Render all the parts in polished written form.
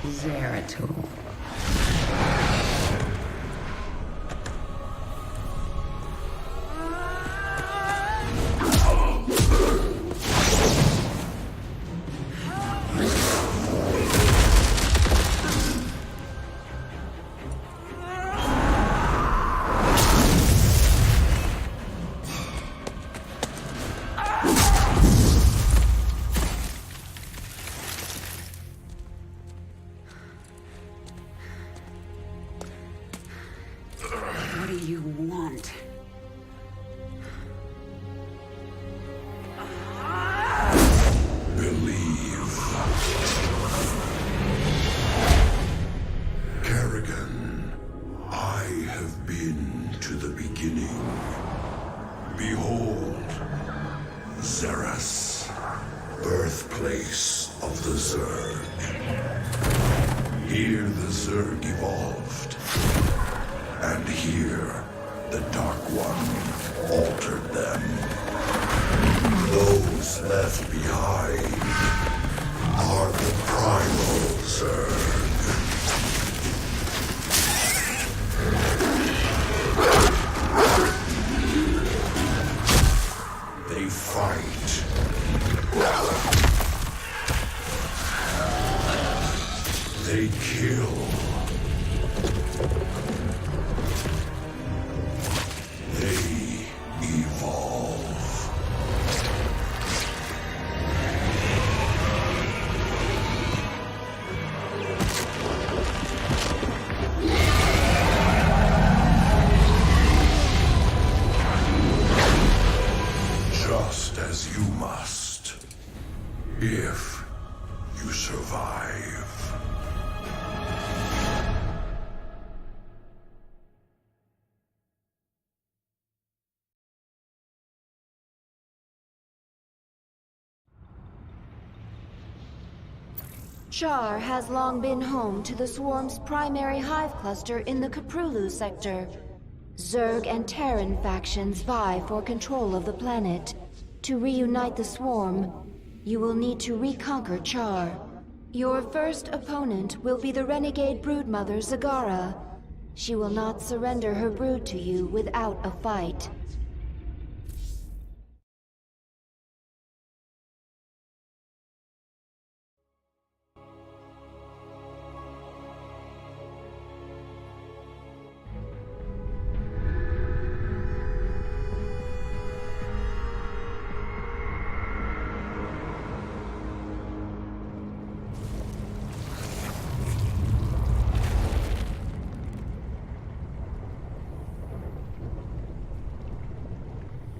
Zeratul. What do you want? Believe. Kerrigan, I have been to the beginning. Behold, Xeras, birthplace of the Zerg. Here the Zerg evolved. And here, the Dark One altered them. Those left behind are the primal Zerg. They fight. They kill. They evolve. Just as you must, if you survive. Char has long been home to the Swarm's primary hive cluster in the Kaprulu sector. Zerg and Terran factions vie for control of the planet. To reunite the Swarm, you will need to reconquer Char. Your first opponent will be the renegade broodmother Zagara. She will not surrender her brood to you without a fight.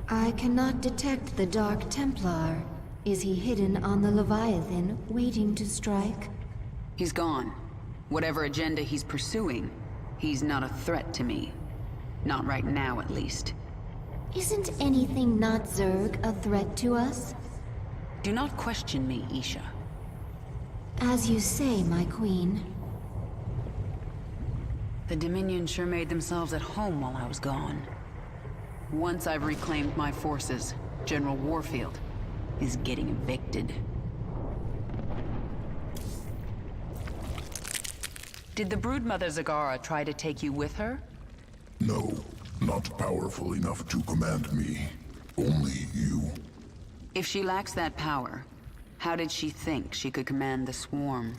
I cannot detect the Dark Templar. Is he hidden on the Leviathan, waiting to strike? He's gone. Whatever agenda he's pursuing, he's not a threat to me. Not right now, at least. Isn't anything not Zerg a threat to us? Do not question me, Isha. As you say, my queen. The Dominion sure made themselves at home while I was gone. Once I've reclaimed my forces, General Warfield is getting evicted. Did the broodmother Zagara try to take you with her? No, not powerful enough to command me. Only you. If she lacks that power, how did she think she could command the Swarm?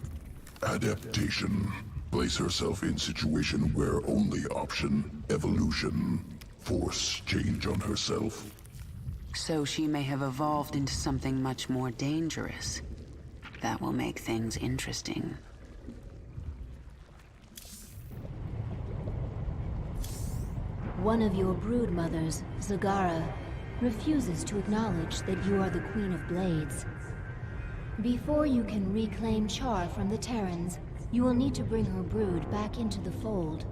Adaptation. Place herself in situation where only option, evolution. Force change on herself. So she may have evolved into something much more dangerous. That will make things interesting. One of your broodmothers, Zagara, refuses to acknowledge that you are the Queen of Blades. Before you can reclaim Char from the Terrans, you will need to bring her brood back into the fold.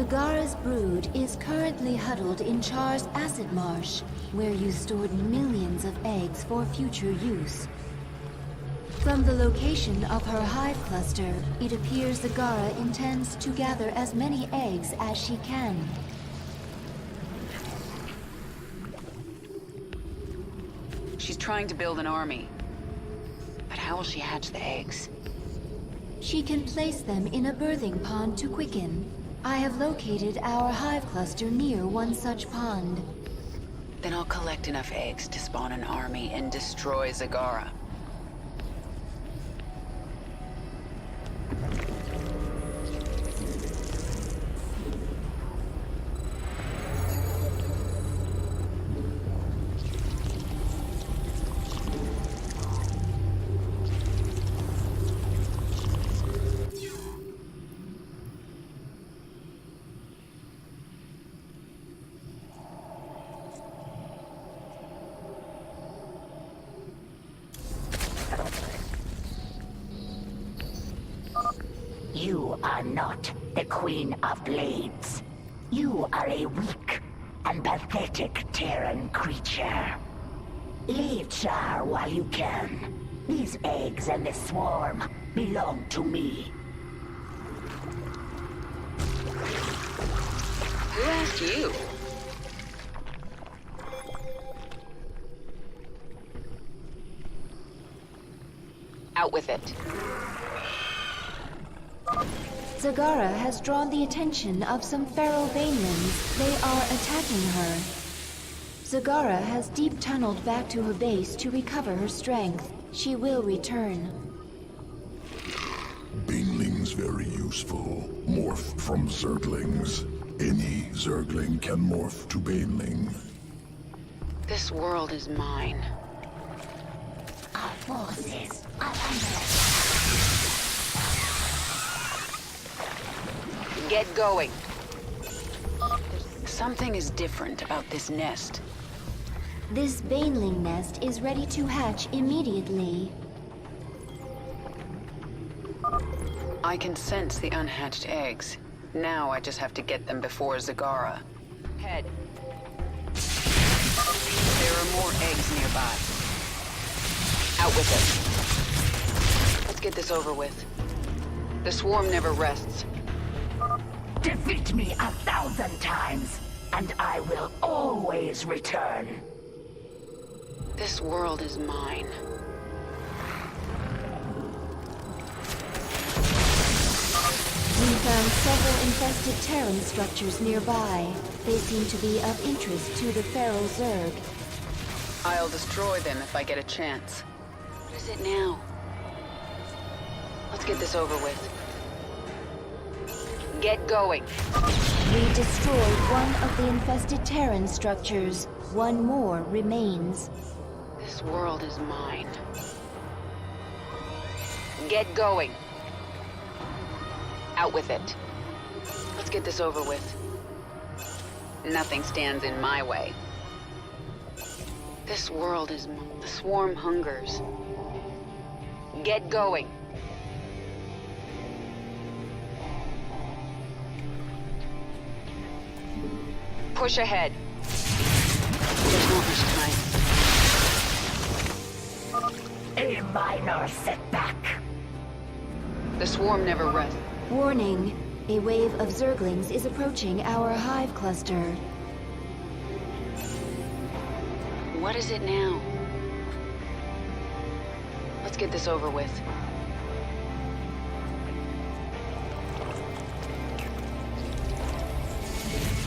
Zagara's brood is currently huddled in Char's acid marsh, where you stored millions of eggs for future use. From the location of her hive cluster, it appears Zagara intends to gather as many eggs as she can. She's trying to build an army. But how will she hatch the eggs? She can place them in a birthing pond to quicken. I have located our hive cluster near one such pond. Then I'll collect enough eggs to spawn an army and destroy Zagara. You are not the Queen of Blades. You are a weak and pathetic Terran creature. Leave Char while you can. These eggs and the swarm belong to me. Who asked you? Out with it. Zagara has drawn the attention of some feral banelings. They are attacking her. Zagara has deep tunneled back to her base to recover her strength. She will return. Banelings very useful. Morph from Zerglings. Any Zergling can morph to Baneling. This world is mine. Our forces are under. Get going. Something is different about this nest. This baneling nest is ready to hatch immediately. I can sense the unhatched eggs. Now I just have to get them before Zagara. Head. There are more eggs nearby. Out with it. Let's get this over with. The swarm never rests. Defeat me 1,000 times, and I will always return. This world is mine. We found several infested Terran structures nearby. They seem to be of interest to the feral Zerg. I'll destroy them if I get a chance. What is it now? Let's get this over with. Get going. We destroyed one of the infested Terran structures. One more remains. This world is mine. Get going. Out with it. Let's get this over with. Nothing stands in my way. This world is mine. The swarm hungers. Get going. Push ahead. There's not much time. A minor setback. The swarm never rests. Warning. A wave of Zerglings is approaching our hive cluster. What is it now? Let's get this over with.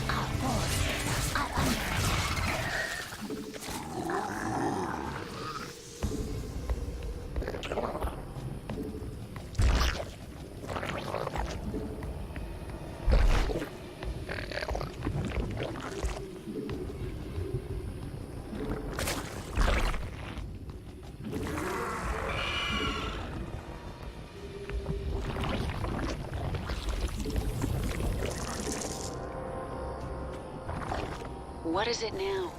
Our forces are under What is it now?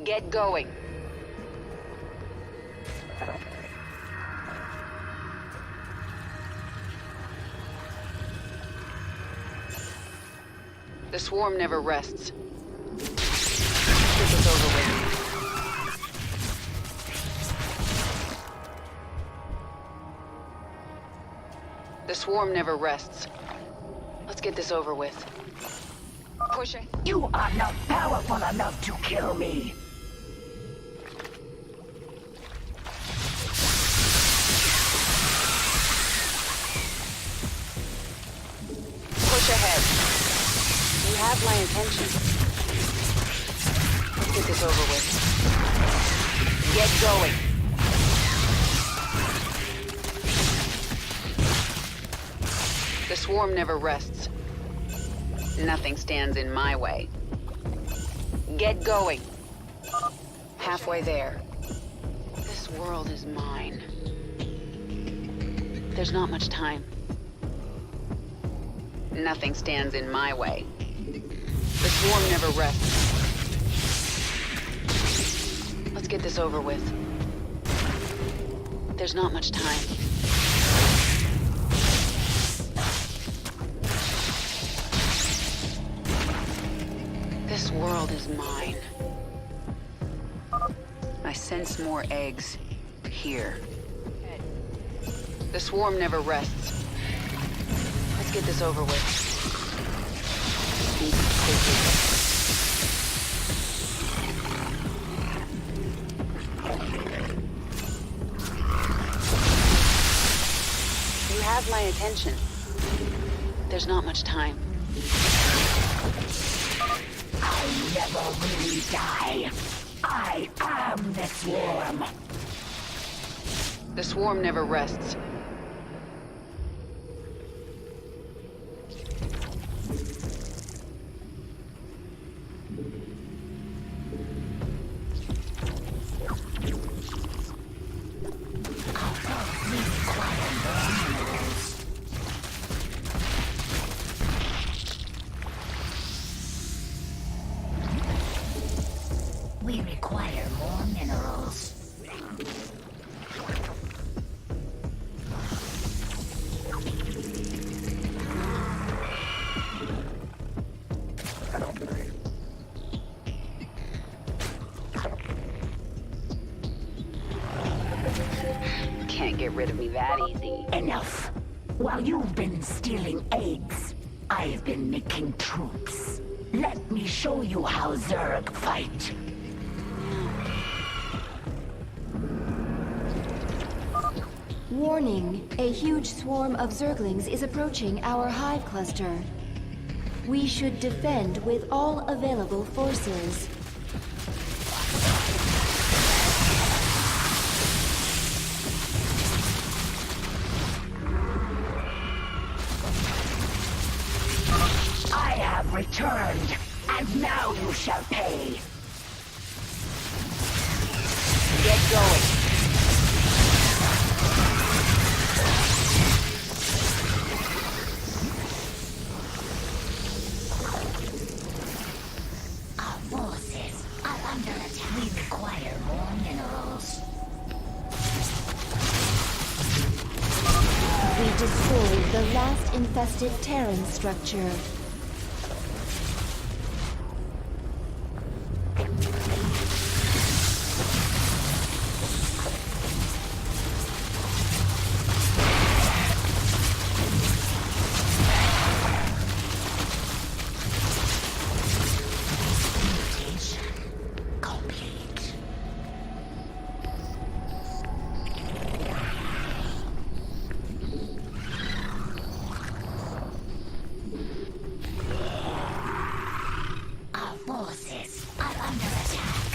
Get going. The swarm never rests. Get this over with. The swarm never rests. Let's get this over with. Push it. You are not powerful enough to kill me. Push ahead. You have my attention. Let's get this over with. Get going. The swarm never rests. Nothing stands in my way. Get going. Halfway there. This world is mine. There's not much time. Nothing stands in my way. The swarm never rests. Let's get this over with. There's not much time. This world is mine. I sense more eggs here. The swarm never rests. Let's get this over with. Speak quickly. You have my attention. There's not much time. I never really die. I am the swarm. The swarm never rests. We require more minerals. Can't get rid of me that easy. Enough. While you've been stealing eggs, I've been making troops. Let me show you how Zerg fight. Warning, a huge swarm of Zerglings is approaching our hive cluster. We should defend with all available forces. I have returned, and now you shall pay. Get going. Our forces are under attack. We require more minerals. We destroyed the last infested Terran structure. Complete. Our forces are under attack.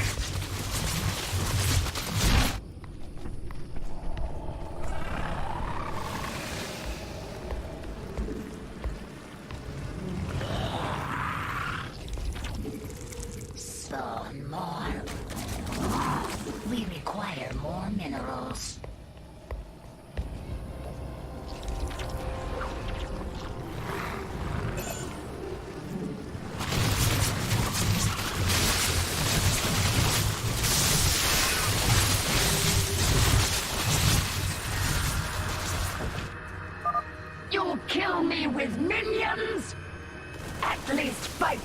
Spawn more. We require more minerals. You'll kill me with minions? At least fight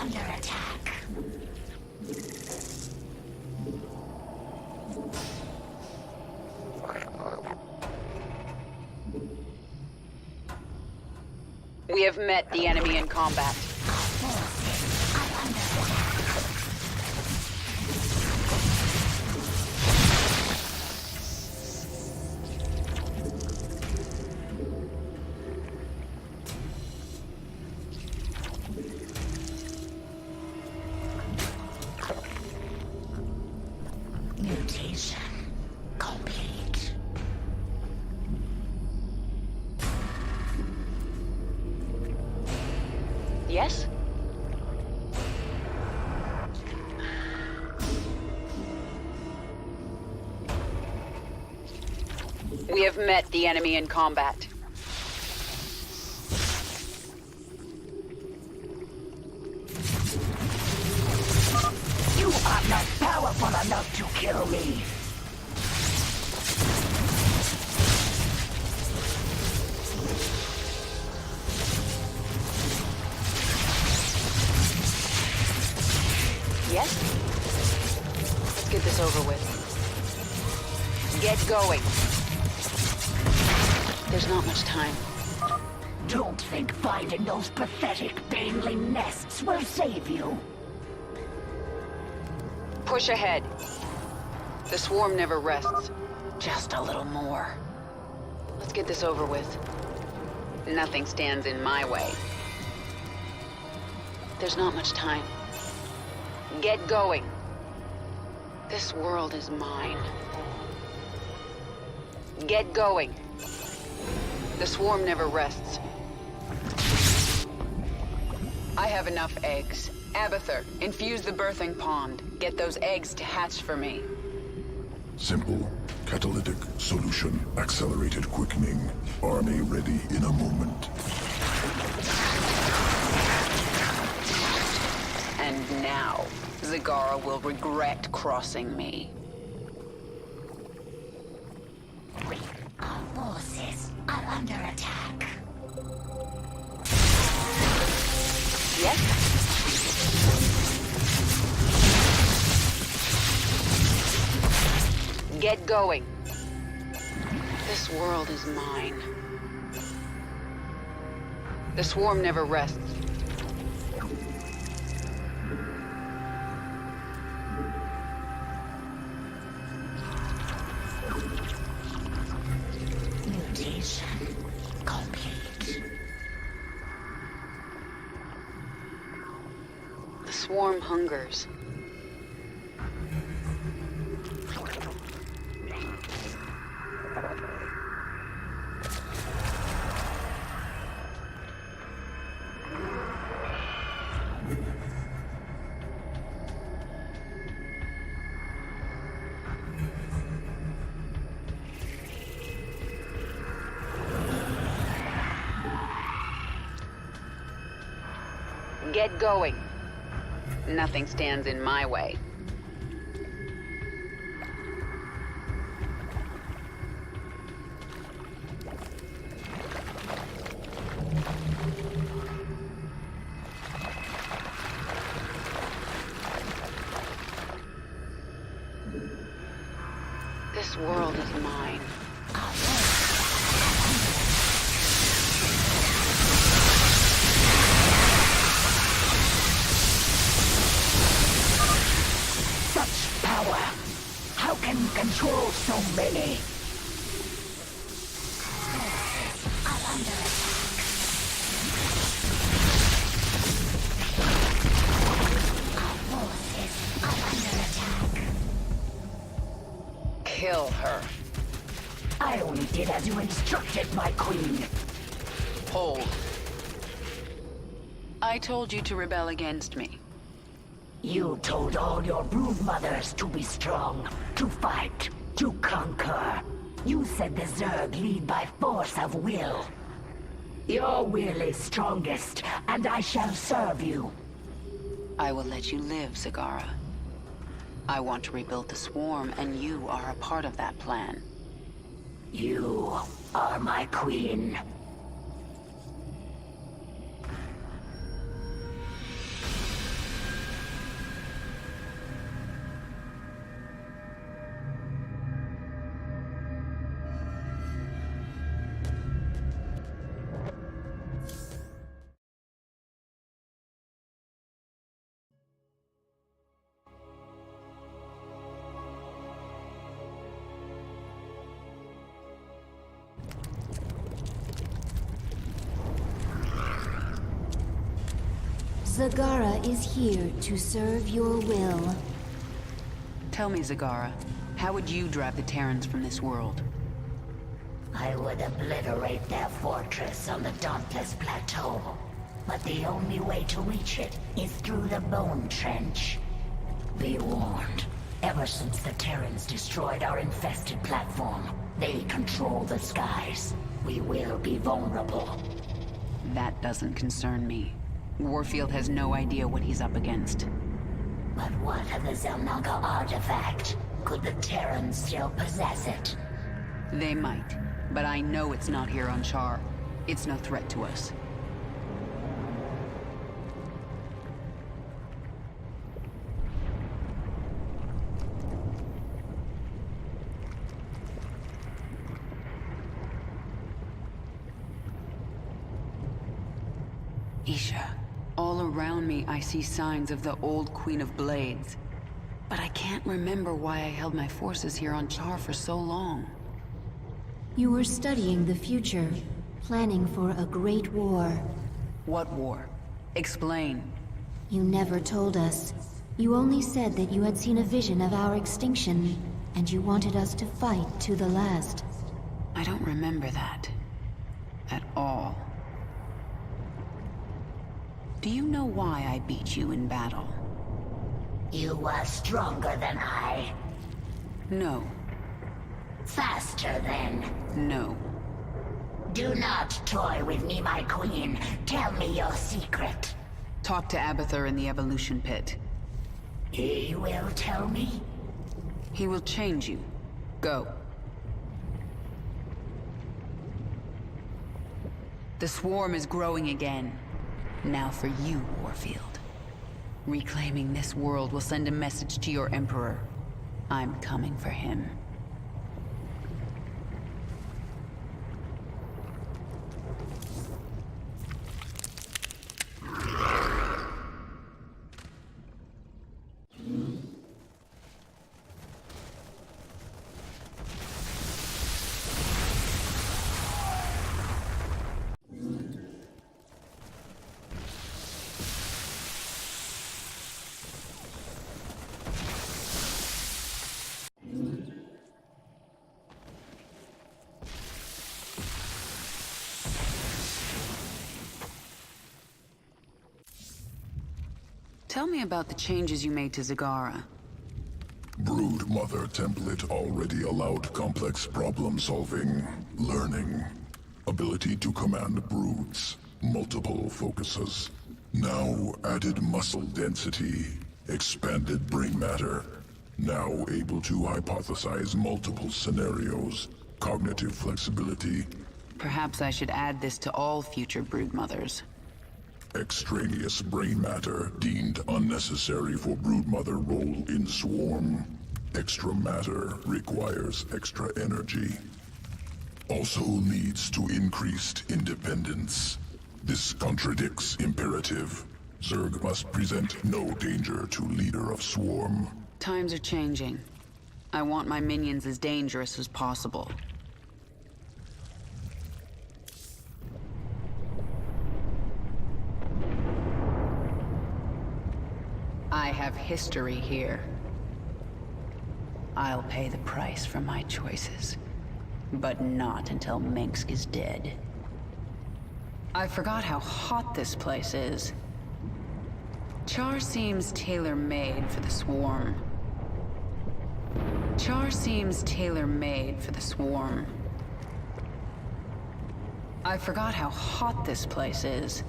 under attack. We have met the enemy in combat. Mutation complete. Yes? We have met the enemy in combat. You are not powerful enough to kill me. Yes? Let's get this over with. Get going. There's not much time. Don't think finding those pathetic baneling nests will save you. Push ahead. The swarm never rests. Just a little more. Let's get this over with. Nothing stands in my way. There's not much time. Get going. This world is mine. Get going. The swarm never rests. I have enough eggs. Abathur, infuse the birthing pond. Get those eggs to hatch for me. Simple. Catalytic solution. Accelerated quickening. Army ready in a moment. And now, Zagara will regret crossing me. Our forces are under attack. Yes? Get going. This world is mine. The swarm never rests. Mutation complete. The swarm hungers. Get going. Nothing stands in my way. This world is mine. Such power! How can you control so many? Are under attack. Our forces are under attack. Kill her. I only did as you instructed, my queen. Hold. I told you to rebel against me. You told all your brood mothers to be strong, to fight, to conquer. You said the Zerg lead by force of will. Your will is strongest, and I shall serve you. I will let you live, Zagara. I want to rebuild the swarm, and you are a part of that plan. You are my queen. Zagara is here to serve your will. Tell me, Zagara, how would you drive the Terrans from this world? I would obliterate their fortress on the Dauntless Plateau. But the only way to reach it is through the Bone Trench. Be warned. Ever since the Terrans destroyed our infested platform, they control the skies. We will be vulnerable. That doesn't concern me. Warfield has no idea what he's up against. But what of the Zelnaga artifact? Could the Terrans still possess it? They might, but I know it's not here on Char. It's no threat to us. Isha, all around me I see signs of the old Queen of Blades. But I can't remember why I held my forces here on Char for so long. You were studying the future, planning for a great war. What war? Explain. You never told us. You only said that you had seen a vision of our extinction, and you wanted us to fight to the last. I don't remember that. At all. Do you know why I beat you in battle? You were stronger than I. No. Faster than. No. Do not toy with me, my queen. Tell me your secret. Talk to Abathur in the evolution pit. He will tell me? He will change you. Go. The swarm is growing again. Now for you, Warfield. Reclaiming this world will send a message to your Emperor. I'm coming for him. Tell me about the changes you made to Zagara. Brood Mother template already allowed complex problem-solving, learning, ability to command broods, multiple focuses. Now added muscle density, expanded brain matter, now able to hypothesize multiple scenarios, cognitive flexibility. Perhaps I should add this to all future brood mothers. Extraneous brain matter deemed unnecessary for broodmother role in swarm. Extra matter requires extra energy. Also leads to increased independence. This contradicts imperative. Zerg must present no danger to leader of swarm. Times are changing. I want my minions as dangerous as possible. I have history here. I'll pay the price for my choices. But not until Mengsk is dead. I forgot how hot this place is. Char seems tailor-made for the swarm. Char seems tailor-made for the swarm. I forgot how hot this place is.